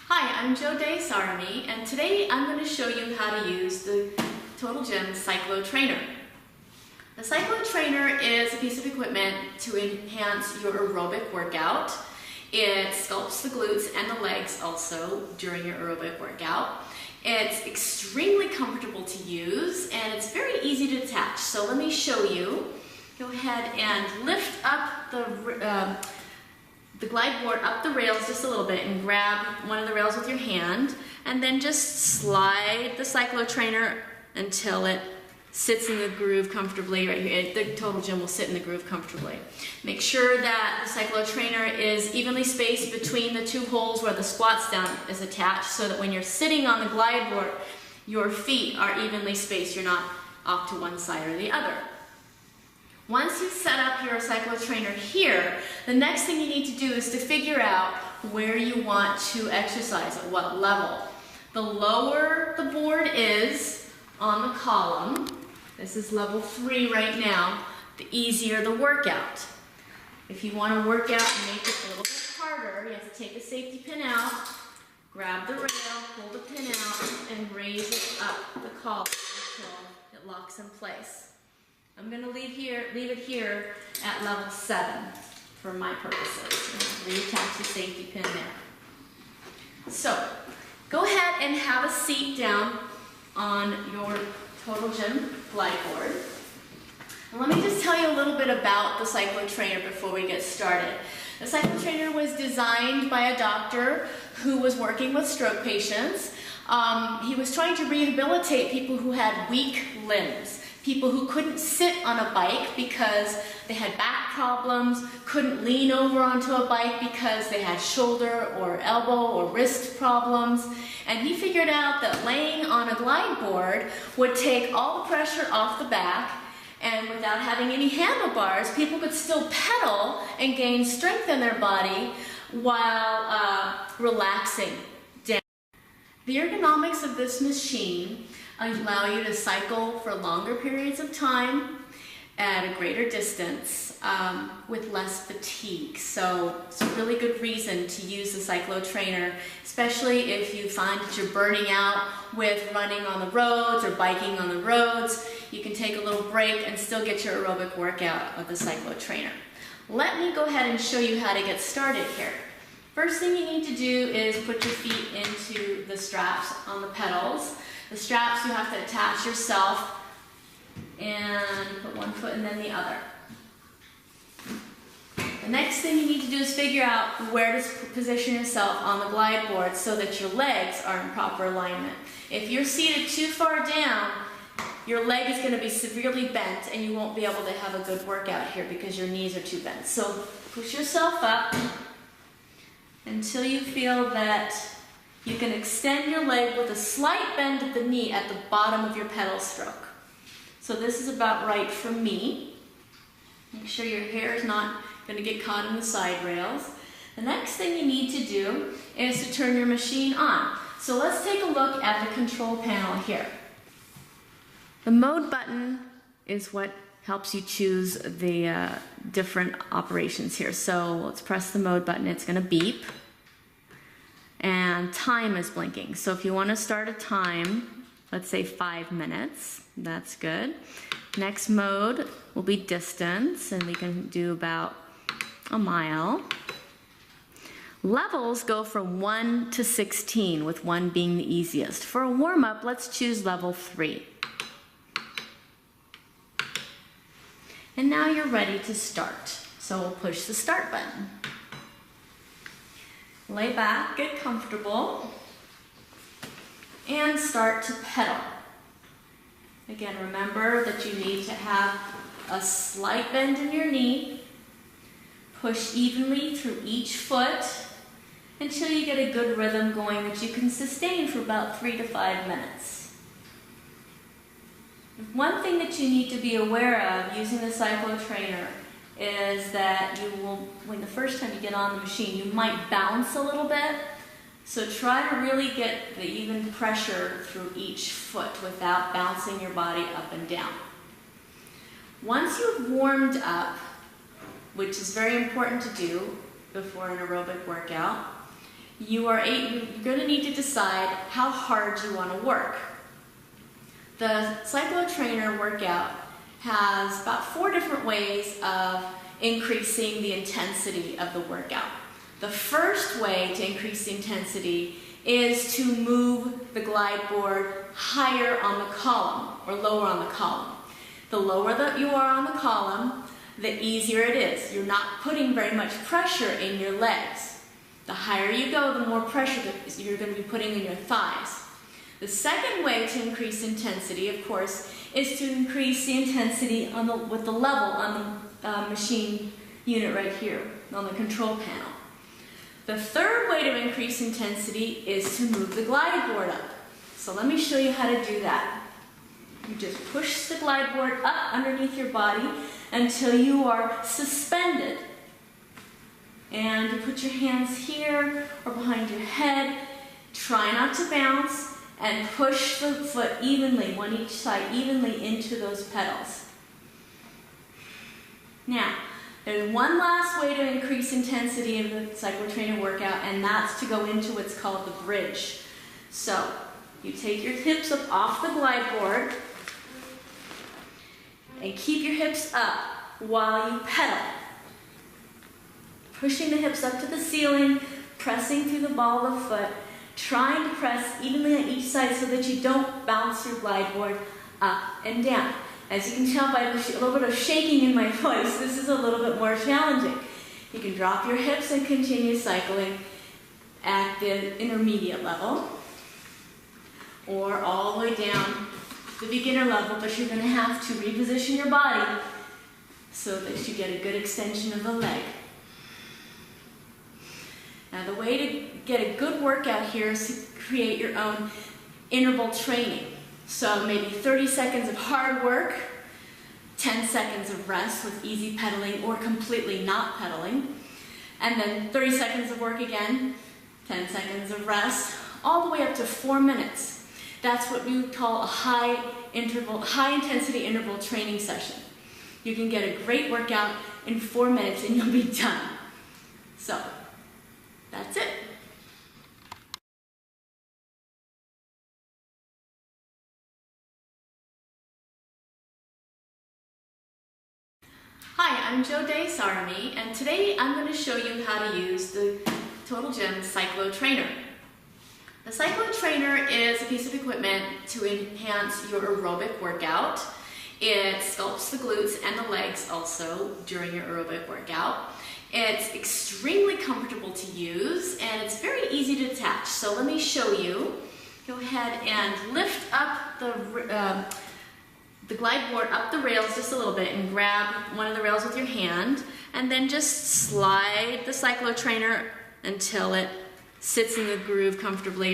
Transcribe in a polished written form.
Hi, I'm Jo Sarami, and today I'm going to show you how to use the Total Gym Cyclo Trainer. The Cyclo Trainer is a piece of equipment to enhance your aerobic workout. It sculpts the glutes and the legs also during your aerobic workout. It's extremely comfortable to use and it's very easy to attach. So let me show you. Go ahead and lift up the glide board up the rails just a little bit and grab one of the rails with your hand, and then just slide the Cyclo Trainer until it sits in the groove comfortably right here. The Total Gym will sit in the groove comfortably. Make sure that the Cyclo Trainer is evenly spaced between the two holes where the squat stem is attached, so that when you're sitting on the glide board, your feet are evenly spaced. You're not off to one side or the other. Once you set up your Cyclo Trainer here, the next thing you need to do is to figure out where you want to exercise, at what level. The lower the board is on the column, this is level 3 right now, the easier the workout. If you want to work out and make it a little bit harder, you have to take the safety pin out, grab the rail, pull the pin out, and raise it up the column until it locks in place. I'm going to leave it here at level 7 for my purposes. Reattach the safety pin there. So, go ahead and have a seat down on your Total Gym glide board. And let me just tell you a little bit about the Cyclo Trainer before we get started. The Cyclo Trainer was designed by a doctor who was working with stroke patients. He was trying to rehabilitate people who had weak limbs. People who couldn't sit on a bike because they had back problems, couldn't lean over onto a bike because they had shoulder or elbow or wrist problems. And he figured out that laying on a glide board would take all the pressure off the back, and without having any handlebars, people could still pedal and gain strength in their body while relaxing down. The ergonomics of this machine allow you to cycle for longer periods of time at a greater distance with less fatigue. So it's a really good reason to use the Cyclo Trainer, especially if you find that you're burning out with running on the roads or biking on the roads. You can take a little break and still get your aerobic workout with the Cyclo Trainer. Let me go ahead and show you how to get started here. First thing you need to do is put your feet into the straps on the pedals. The straps you have to attach yourself and put one foot and then the other. The next thing you need to do is figure out where to position yourself on the glide board so that your legs are in proper alignment. If you're seated too far down, your leg is going to be severely bent and you won't be able to have a good workout here because your knees are too bent. So push yourself up until you feel that you can extend your leg with a slight bend at the knee at the bottom of your pedal stroke. So this is about right for me. Make sure your hair is not going to get caught in the side rails. The next thing you need to do is to turn your machine on. So let's take a look at the control panel here. The mode button is what helps you choose the different operations here. So let's press the mode button. It's going to beep. And time is blinking. So if you want to start a time, let's say 5 minutes, that's good. Next mode will be distance, and we can do about a mile. Levels go from 1 to 16, with 1 being the easiest. For a warm-up, let's choose level 3. And now you're ready to start. So we'll push the start button. Lay back, get comfortable, and start to pedal. Again, remember that you need to have a slight bend in your knee. Push evenly through each foot until you get a good rhythm going that you can sustain for about 3 to 5 minutes. One thing that you need to be aware of using the Cyclo Trainer is that you will, when the first time you get on the machine, you might bounce a little bit. So try to really get the even pressure through each foot without bouncing your body up and down. Once you've warmed up, which is very important to do before an aerobic workout, you're going to need to decide how hard you want to work. The Cyclo trainer workout has about 4 different ways of increasing the intensity of the workout. The first way to increase the intensity is to move the glide board higher on the column or lower on the column. The lower that you are on the column, the easier it is. You're not putting very much pressure in your legs. The higher you go, the more pressure that you're going to be putting in your thighs. The second way to increase intensity, of course, is to increase the intensity with the level on the machine unit right here on the control panel. The third way to increase intensity is to move the glide board up. So let me show you how to do that. You just push the glide board up underneath your body until you are suspended. And you put your hands here or behind your head. Try not to bounce and push the foot evenly, one each side, evenly into those pedals. Now, there's one last way to increase intensity of the Cyclo trainer workout, and that's to go into what's called the bridge. So, you take your hips up off the glide board and keep your hips up while you pedal. Pushing the hips up to the ceiling, pressing through the ball of the foot, trying to press evenly on each side so that you don't bounce your glide board up and down. As you can tell by a little bit of shaking in my voice, this is a little bit more challenging. You can drop your hips and continue cycling at the intermediate level or all the way down the beginner level, but you're going to have to reposition your body so that you get a good extension of the leg. Now, the way to get a good workout here is to create your own interval training. So maybe 30 seconds of hard work, 10 seconds of rest with easy pedaling or completely not pedaling, and then 30 seconds of work again, 10 seconds of rest, all the way up to 4 minutes. That's what we would call a high intensity interval training session. You can get a great workout in 4 minutes and you'll be done. So, that's it. Hi, I'm Jo Sarmi, and today I'm going to show you how to use the Total Gym Cyclo Trainer. The Cyclo Trainer is a piece of equipment to enhance your aerobic workout. It sculpts the glutes and the legs also during your aerobic workout. It's extremely comfortable to use and it's very easy to attach. So let me show you. Go ahead and lift up the glide board up the rails just a little bit and grab one of the rails with your hand and then just slide the Cyclo trainer until it sits in the groove comfortably.